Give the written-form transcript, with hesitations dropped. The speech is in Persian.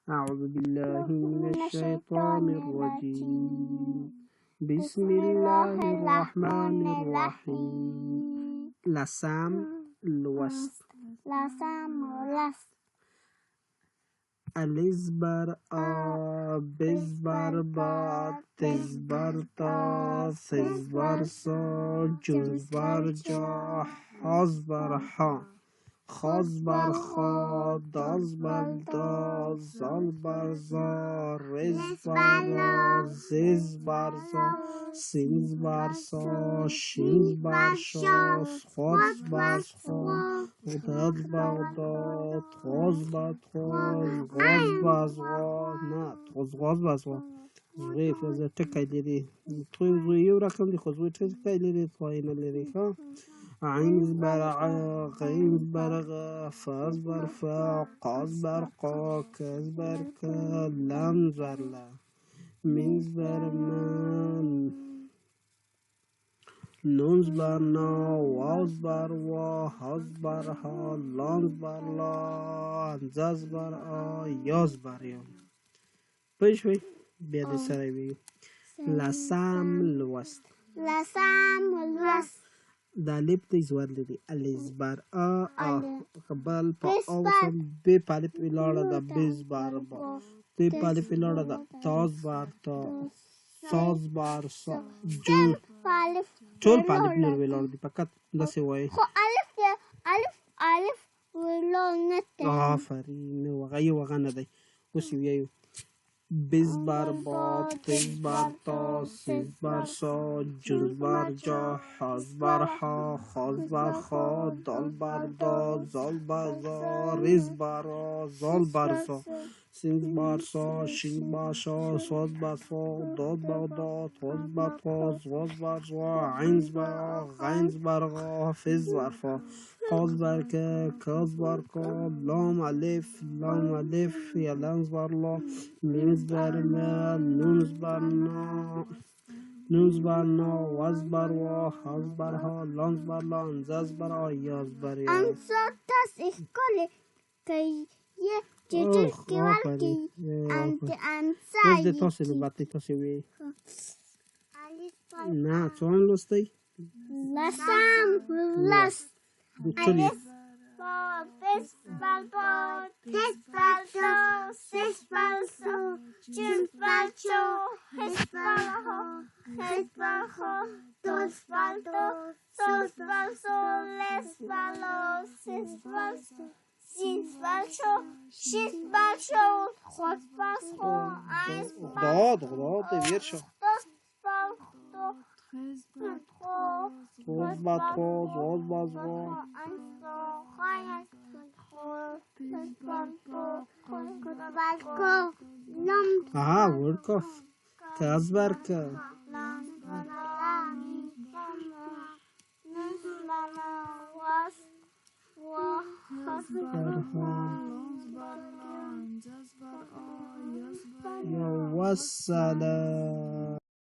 أعوذ بالله من الشيطان الرجيم. بسم الله الرحمن الرحيم. لسم لوست. الف بر آ، بز بر با، تز بر تا، سز بر سا، جز بر جا، حاز بر ها، خاز بر خا، داز بر دا، زال بر زا، رز بر را، زز بر زا، سینز بر سا، شینز بر شا، خاز بر خا، داد بر داد، خاز بر خاز، غاز بر غا، نه غاز بر غا. زوی فازه تکای لري. توی زوی یو رقم دی خو زوی تکای لري پای نه لري. ها عینز بر ع، غینز بر غ، فاز بر فا، قاز بر قا، کاز بر کا، لمز بر لا، مینز بر من، نونز بر نا، واز بر وا، هاز بر ها، لانز بر لا، انزاز بر آ، یاز بر یا. پوه شوی؟ بیا دې سره ویو. لسم لوست. د الف دی زور لري. الف بر آ آ، بل په او سم ب په الف ولاړه ده، بز بر با، ت په الف ولاړه ده، تاز بر تا، ساز بر سا، جو ټول په الف نور ولاړ دي، فقط داسې وایي. خو الف ولاړ نه دی. آفرین، هغه یو هغه نه دی. اوس یې ویایو. بز بر با، تز بر تا، سز بر سا، جز بر جا، حاز بر ها، خاز بر خا، دال بر دا، زال بر زا، رز بر را، زال بر زا، سینز بر سا، شین بر شا، ساز بر فا، داد بر داد، خاز بر خاز، غاز بر زا، عینز بر آ، غینز بر غا، فز بر فا، قاز بر که، کاز بر کا، لام الف یا لامز بر لا، مینز بر ما، نونز بر نا، واز بر وا، هاز بر ها، لانز بر لا، انزاز بر آ، یاز بر یا. Ansatas iskole kaya jujur kiwalki anti ansai. اوس د تاسې نوبت دی، تاسې ویې. نه څومره لوستی؟ لسم لست. ټول یې. با، بس بل با، تس بل دو، سس بل سو، جز بل چو، حس بل ها، حس بل خو، دوز بل دو، سوز بل سو، لس بل لو، سس بل سو، سینز بل شو، شیز بل شو، خود بل خو، اینز بل خدا ته ویر شو. دوز بل خو، خوز بد خوز، غاز بد غا. Aha, Wordkopf. Kazberka. Ya wassalam.